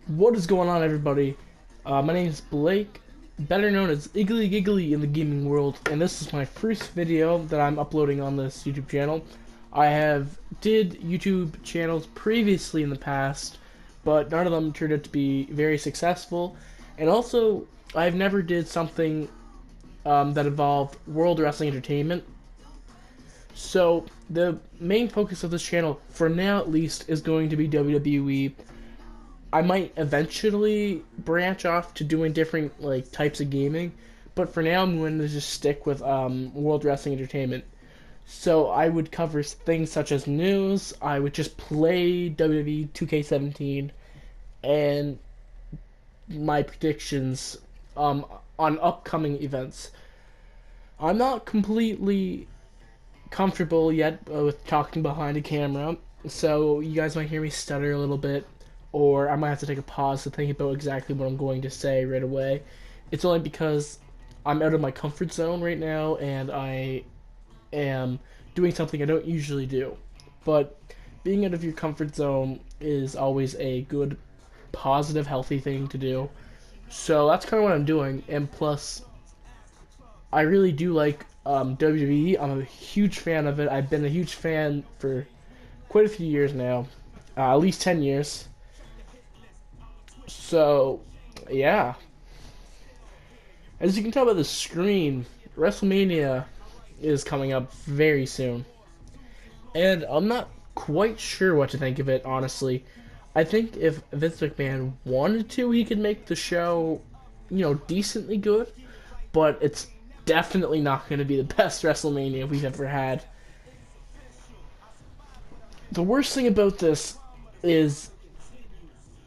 What is going on, everybody? My name is Blake, better known as Iggly Giggly in the gaming world, and this is my first video that I'm uploading on this YouTube channel. I have did YouTube channels previously in the past, but none of them turned out to be very successful. And also, I've never did something that involved World Wrestling Entertainment. So the main focus of this channel, for now at least, is going to be WWE. I might eventually branch off to doing different types of gaming, but for now I'm going to just stick with World Wrestling Entertainment. So I would cover things such as news. I would just play WWE 2K17 and my predictions on upcoming events. I'm not completely comfortable yet with talking behind a camera, so you guys might hear me stutter a little bit, or I might have to take a pause to think about exactly what I'm going to say right away. It's only because I'm out of my comfort zone right now, and I am doing something I don't usually do. But being out of your comfort zone is always a good, positive, healthy thing to do. So that's kind of what I'm doing, and plus, I really do like WWE. I'm a huge fan of it. I've been a huge fan for quite a few years now, at least 10 years. So, yeah. As you can tell by the screen, WrestleMania is coming up very soon. And I'm not quite sure what to think of it, honestly. I think if Vince McMahon wanted to, he could make the show, decently good. But it's definitely not going to be the best WrestleMania we've ever had. The worst thing about this is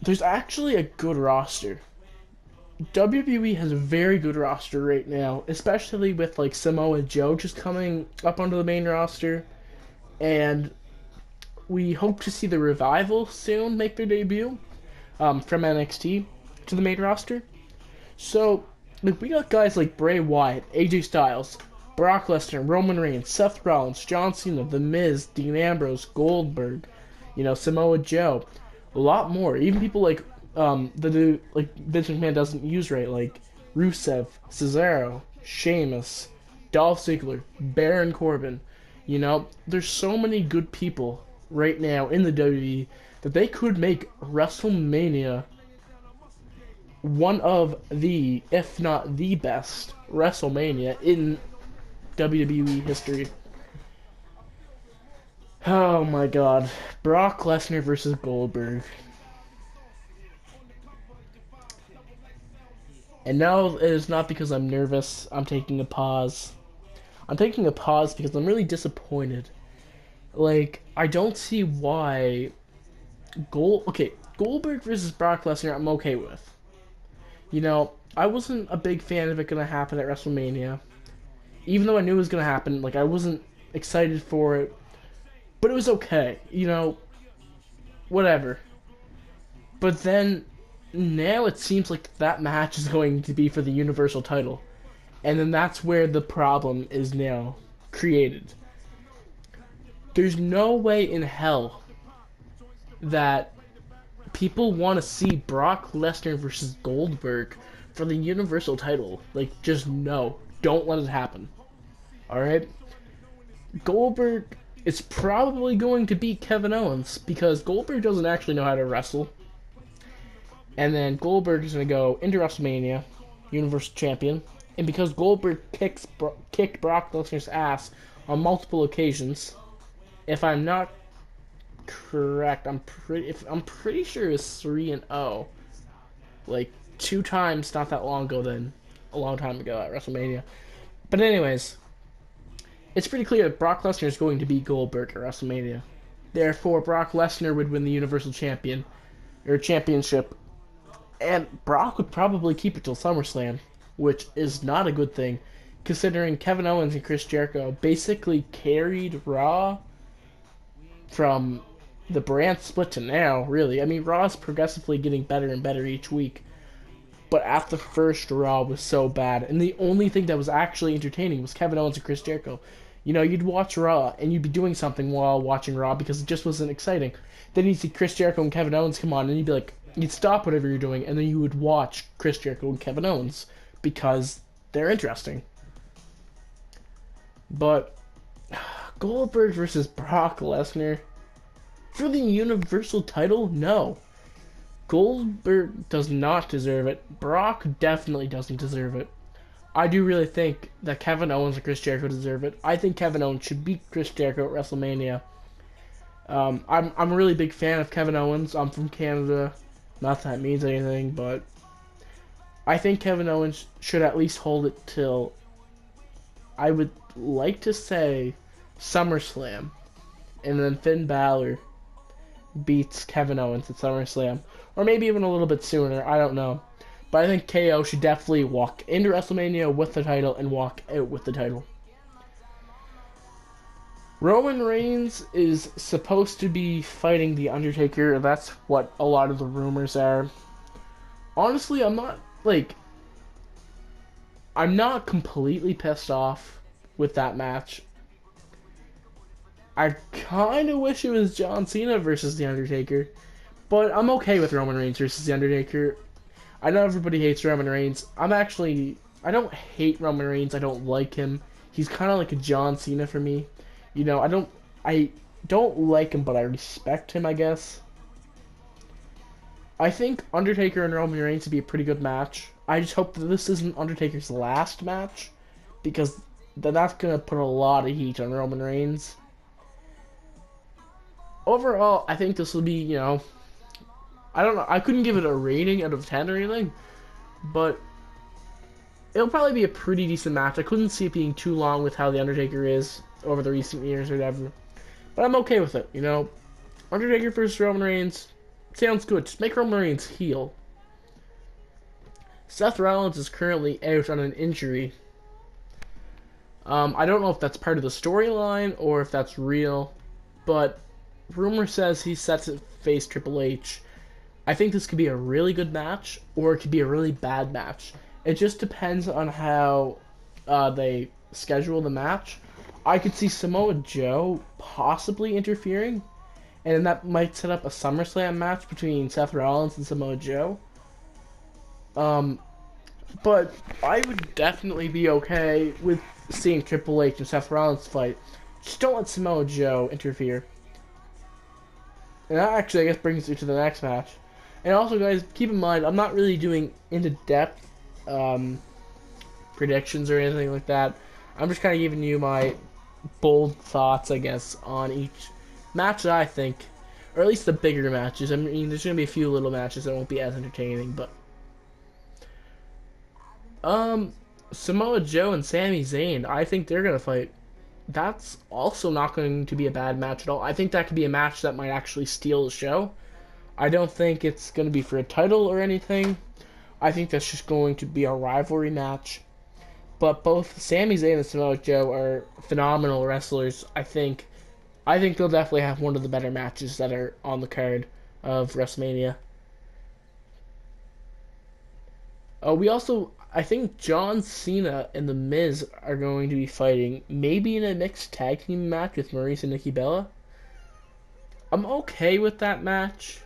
there's actually a good roster. WWE has a very good roster right now, especially with Samoa Joe just coming up onto the main roster, and we hope to see the Revival soon make their debut from NXT to the main roster. So we got guys like Bray Wyatt, AJ Styles, Brock Lesnar, Roman Reigns, Seth Rollins, John Cena, The Miz, Dean Ambrose, Goldberg, Samoa Joe, a lot more. Even people like the Vince McMahon doesn't use right, like Rusev, Cesaro, Sheamus, Dolph Ziggler, Baron Corbin. There's so many good people right now in the WWE that they could make WrestleMania one of the, if not the best, WrestleMania in WWE history. Oh my god. Brock Lesnar versus Goldberg. And no, it is not because I'm nervous. I'm taking a pause. I'm taking a pause because I'm really disappointed. I don't see why Goldberg versus Brock Lesnar I'm okay with. I wasn't a big fan of it gonna happen at WrestleMania. Even though I knew it was gonna happen, I wasn't excited for it. But it was okay, whatever. But then, now it seems like that match is going to be for the Universal title. And then that's where the problem is now created. There's no way in hell that people want to see Brock Lesnar versus Goldberg for the Universal title. Just no. Don't let it happen. Alright? Goldberg is probably going to beat Kevin Owens because Goldberg doesn't actually know how to wrestle. And then Goldberg is going to go into WrestleMania, Universal Champion. And because Goldberg kicked Brock Lesnar's ass on multiple occasions, if I'm not correct, I'm pretty sure it was 3-0. 2 times not that long ago then. A long time ago at WrestleMania. But anyways, it's pretty clear that Brock Lesnar is going to beat Goldberg at WrestleMania. Therefore, Brock Lesnar would win the Universal Championship. And Brock would probably keep it till SummerSlam, which is not a good thing, considering Kevin Owens and Chris Jericho basically carried Raw from the brand split to now, really. I mean, Raw's progressively getting better and better each week. But after the first Raw was so bad, and the only thing that was actually entertaining was Kevin Owens and Chris Jericho. You'd watch Raw, and you'd be doing something while watching Raw because it just wasn't exciting. Then you'd see Chris Jericho and Kevin Owens come on, and you'd be like, You'd stop whatever you're doing, and then you would watch Chris Jericho and Kevin Owens because they're interesting. But Goldberg versus Brock Lesnar for the Universal title? No. Goldberg does not deserve it. Brock definitely doesn't deserve it. I do really think that Kevin Owens and Chris Jericho deserve it. I think Kevin Owens should beat Chris Jericho at WrestleMania. I'm a really big fan of Kevin Owens. I'm from Canada. Not that means anything, but I think Kevin Owens should at least hold it till, I would like to say, SummerSlam. And then Finn Balor beats Kevin Owens at SummerSlam. Or maybe even a little bit sooner. I don't know. But I think KO should definitely walk into WrestleMania with the title and walk out with the title. Roman Reigns is supposed to be fighting The Undertaker. That's what a lot of the rumors are. Honestly, I'm not completely pissed off with that match. I kind of wish it was John Cena versus The Undertaker. But I'm okay with Roman Reigns versus The Undertaker. I know everybody hates Roman Reigns. I don't hate Roman Reigns. I don't like him. He's kind of like a John Cena for me. You know, I don't like him, but I respect him, I guess. I think Undertaker and Roman Reigns would be a pretty good match. I just hope that this isn't Undertaker's last match, because that's going to put a lot of heat on Roman Reigns. Overall, I think this will be, you know, I don't know, I couldn't give it a rating out of 10 or anything, but it'll probably be a pretty decent match. I couldn't see it being too long with how The Undertaker is over the recent years or whatever. But I'm okay with it, you know. Undertaker versus Roman Reigns sounds good. Just make Roman Reigns heel. Seth Rollins is currently out on an injury. I don't know if that's part of the storyline or if that's real, but rumor says he's set to face Triple H. I think this could be a really good match, or it could be a really bad match. It just depends on how they schedule the match. I could see Samoa Joe possibly interfering, and that might set up a SummerSlam match between Seth Rollins and Samoa Joe. But I would definitely be okay with seeing Triple H and Seth Rollins fight. Just don't let Samoa Joe interfere. And that actually, I guess, brings you to the next match. And also, guys, keep in mind, I'm not really doing into-depth predictions or anything like that. I'm just kind of giving you my bold thoughts, I guess, on each match that I think, or at least the bigger matches. I mean, there's going to be a few little matches that won't be as entertaining, but Samoa Joe and Sami Zayn, I think they're going to fight. That's also not going to be a bad match at all. I think that could be a match that might actually steal the show. I don't think it's going to be for a title or anything. I think that's just going to be a rivalry match. But both Sami Zayn and Samoa Joe are phenomenal wrestlers. I think they'll definitely have one of the better matches that are on the card of WrestleMania. I think John Cena and The Miz are going to be fighting, maybe in a mixed tag team match with Maurice and Nikki Bella. I'm okay with that match.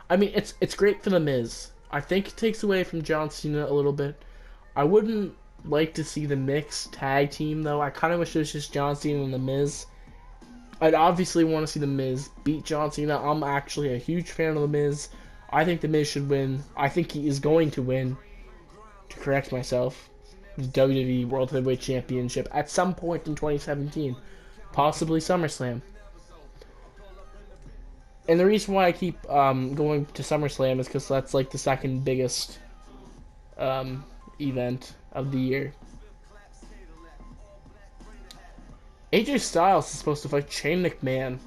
I mean, it's great for The Miz. I think it takes away from John Cena a little bit. I wouldn't like to see the mixed tag team, though. I kind of wish it was just John Cena and The Miz. I'd obviously want to see The Miz beat John Cena. I'm actually a huge fan of The Miz. I think The Miz should win. I think he is going to win, to correct myself, the WWE World Heavyweight Championship at some point in 2017. Possibly SummerSlam. And the reason why I keep going to SummerSlam is because that's like the second biggest event of the year. AJ Styles is supposed to fight Shane McMahon.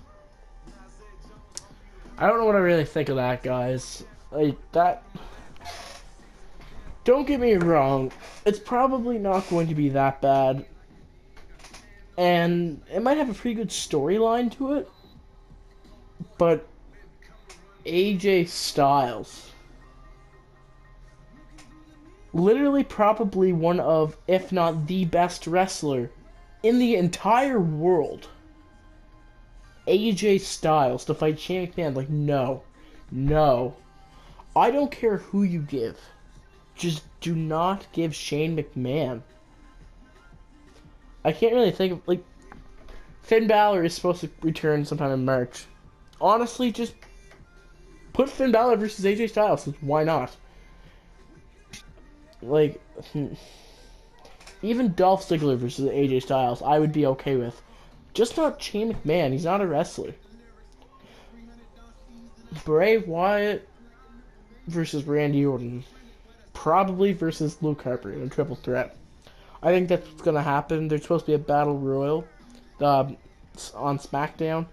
I don't know what I really think of that, guys. Like, that... Don't get me wrong, it's probably not going to be that bad. And it might have a pretty good storyline to it. But AJ Styles, literally probably one of, if not the best wrestler in the entire world, AJ Styles to fight Shane McMahon, like, no. I don't care who you give. Just do not give Shane McMahon. I can't really think of, like, Finn Balor is supposed to return sometime in March. Honestly, just put Finn Balor versus AJ Styles. Why not? Like, even Dolph Ziggler versus AJ Styles, I would be okay with. Just not Shane McMahon. He's not a wrestler. Bray Wyatt versus Randy Orton. Probably versus Luke Harper in a triple threat. I think that's what's going to happen. There's supposed to be a battle royal on SmackDown.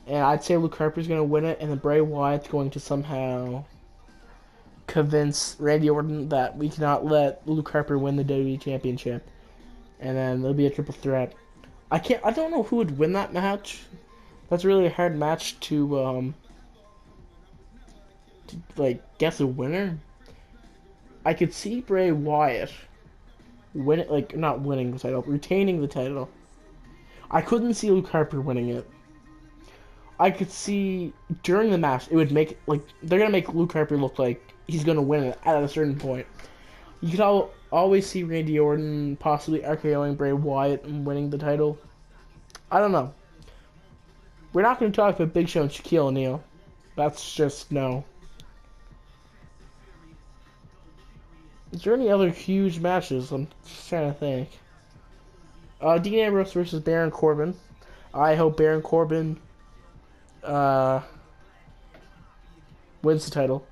And I'd say Luke Harper's going to win it. And then Bray Wyatt's going to somehow convince Randy Orton that we cannot let Luke Harper win the WWE Championship. And then there'll be a triple threat. I don't know who would win that match. That's really a hard match to like guess a winner. I could see Bray Wyatt win it, like not winning the title, retaining the title. I couldn't see Luke Harper winning it. I could see during the match it would make like they're gonna make Luke Harper look like he's gonna win it at a certain point. You could always see Randy Orton possibly RKOing Bray Wyatt and winning the title. I don't know. We're not going to talk about Big Show and Shaquille O'Neal. That's just no. Is there any other huge matches? I'm just trying to think. Dean Ambrose versus Baron Corbin. I hope Baron Corbin wins the title.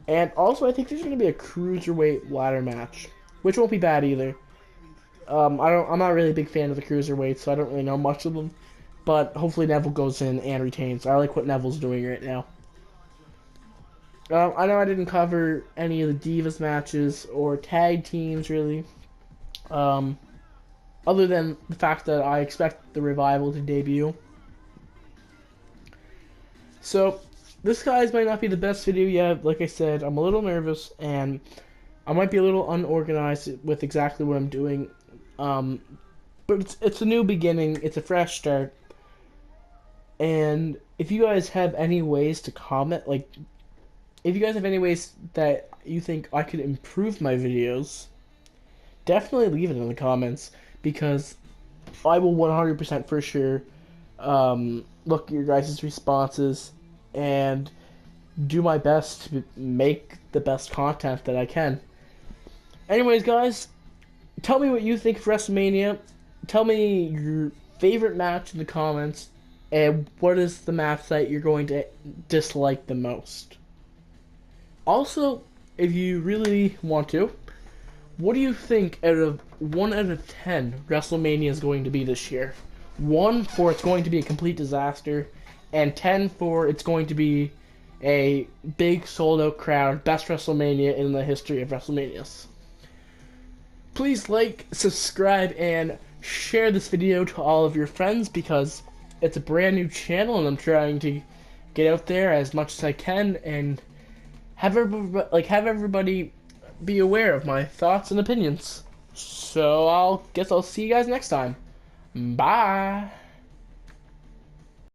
And also, I think there's going to be a cruiserweight ladder match, which won't be bad either. I'm not really a big fan of the cruiserweights, so I don't really know much of them. But hopefully Neville goes in and retains. I like what Neville's doing right now. I know I didn't cover any of the Divas matches or tag teams really. Other than the fact that I expect the Revival to debut. So, this guys might not be the best video yet. Like I said, I'm a little nervous and I might be a little unorganized with exactly what I'm doing. But it's a new beginning. It's a fresh start. And if you guys have any ways to comment, like, if you guys have any ways that you think I could improve my videos, definitely leave it in the comments, because I will 100% for sure look at your guys' responses and do my best to make the best content that I can. Anyways, guys, tell me what you think of WrestleMania. Tell me your favorite match in the comments, and what is the match that you're going to dislike the most. Also, if you really want to, what do you think out of 1 out of 10 WrestleMania is going to be this year? 1 for it's going to be a complete disaster, and 10 for it's going to be a big sold-out crowd, best WrestleMania in the history of WrestleManias. Please like, subscribe, and share this video to all of your friends, because it's a brand new channel and I'm trying to get out there as much as I can and have everybody be aware of my thoughts and opinions. So I'll see you guys next time. Bye.